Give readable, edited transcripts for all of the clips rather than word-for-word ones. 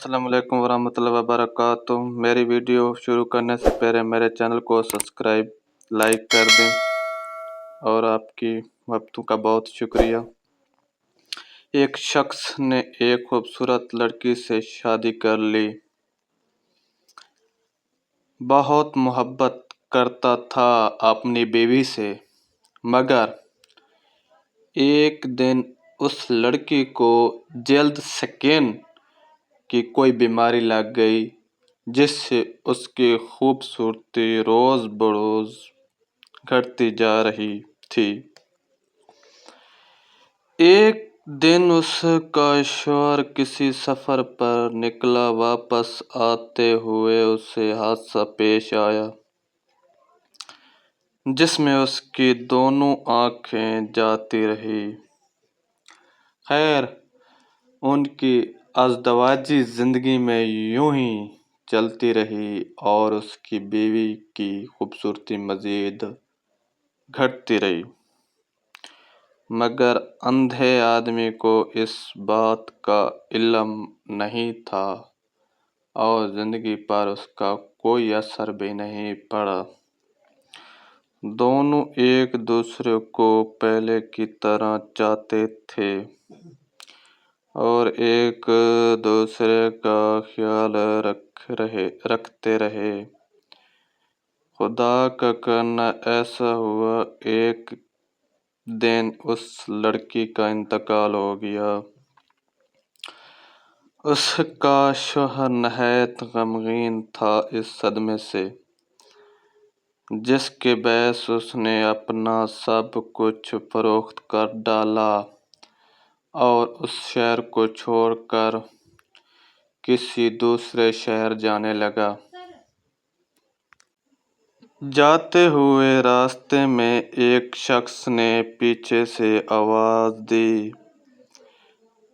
अस्सलाम वालेकुम वरहमतुल्लाहि वबरकातुह। मेरी वीडियो शुरू करने से पहले मेरे चैनल को सब्सक्राइब लाइक कर दें और आपकी वक्तों का बहुत शुक्रिया। एक शख्स ने एक खूबसूरत लड़की से शादी कर ली। बहुत मोहब्बत करता था अपनी बीवी से, मगर एक दिन उस लड़की को जल्द स्किन की कोई बीमारी लग गई, जिससे उसकी खूबसूरती रोज बरोज घटती जा रही थी। एक दिन उसका शौहर किसी सफर पर निकला। वापस आते हुए उसे हादसा पेश आया, जिसमें उसकी दोनों आंखें जाती रही। खैर, उनकी अज़दवाजी जिंदगी में यूं ही चलती रही और उसकी बीवी की खूबसूरती मजीद घटती रही। मगर अंधे आदमी को इस बात का इल्म नहीं था और जिंदगी पर उसका कोई असर भी नहीं पड़ा। दोनों एक दूसरे को पहले की तरह चाहते थे और एक दूसरे का ख्याल रखते रहे। खुदा का करना ऐसा हुआ, एक दिन उस लड़की का इंतकाल हो गया। उसका शौहर नहायत गमगीन था इस सदमे से, जिसके बायस उसने अपना सब कुछ फरोख्त कर डाला और उस शहर को छोड़कर किसी दूसरे शहर जाने लगा। जाते हुए रास्ते में एक शख्स ने पीछे से आवाज दी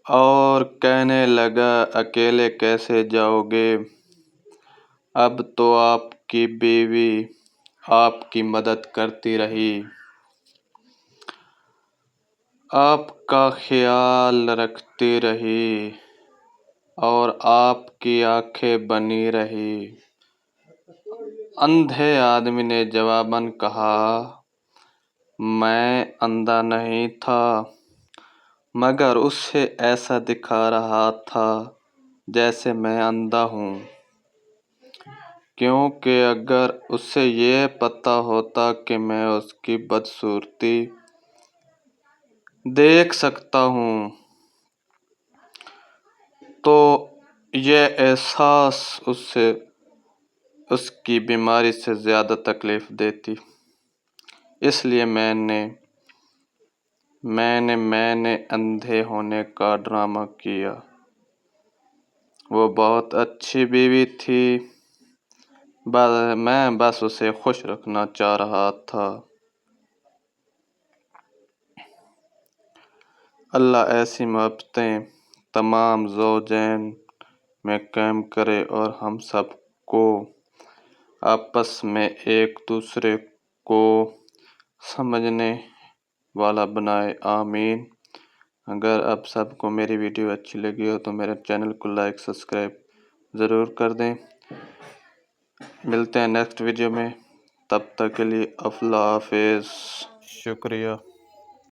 और कहने लगा, अकेले कैसे जाओगे? अब तो आपकी बीवी आपकी मदद करती रही, आपका ख्याल रखती रही और आपकी आंखें बनी रही। अंधे आदमी ने जवाबन कहा, मैं अंधा नहीं था, मगर उससे ऐसा दिखा रहा था जैसे मैं अंधा हूँ, क्योंकि अगर उसे ये पता होता कि मैं उसकी बदसूरती देख सकता हूँ तो यह एहसास उसे उसकी बीमारी से ज़्यादा तकलीफ देती। इसलिए मैंने अंधे होने का ड्रामा किया। वो बहुत अच्छी बीवी थी, मैं बस उसे खुश रखना चाह रहा था। अल्लाह ऐसी मोहब्बतें तमाम ज़ौजैन में कायम करे और हम सब को आपस में एक दूसरे को समझने वाला बनाए, आमीन। अगर आप सबको मेरी वीडियो अच्छी लगी हो तो मेरे चैनल को लाइक सब्सक्राइब ज़रूर कर दें। मिलते हैं नेक्स्ट वीडियो में, तब तक के लिए अल्लाह हाफिज़, शुक्रिया।